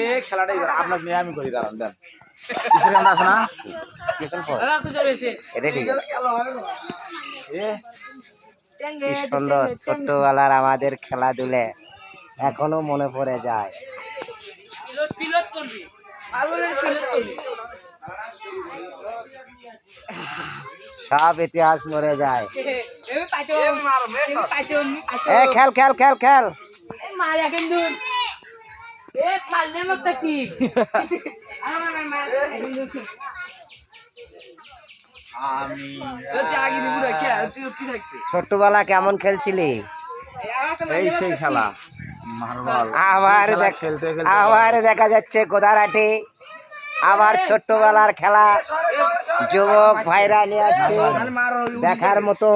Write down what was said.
এই খেলাটাই আপনার নিয়ে আমি করি দাঁড়ান দেন কিসের গান আছে না কিসের পর এটা ঠিক আছে এ কি সুন্দর ছোট্টবেলার আমাদের খেলাধুলে এখনো মনে পড়ে যায় সব ইতিহাস মরে যায় খেল খেল খেল খেল ছোট্টবেলা কেমন খেলছিলি এই সেই খেলা মার্বল আমার দেখা যাচ্ছে গোদারাটি আবার ছোট্টবেলার খেলা যুবক ভাইরা নিয়ে আসছে দেখার মতো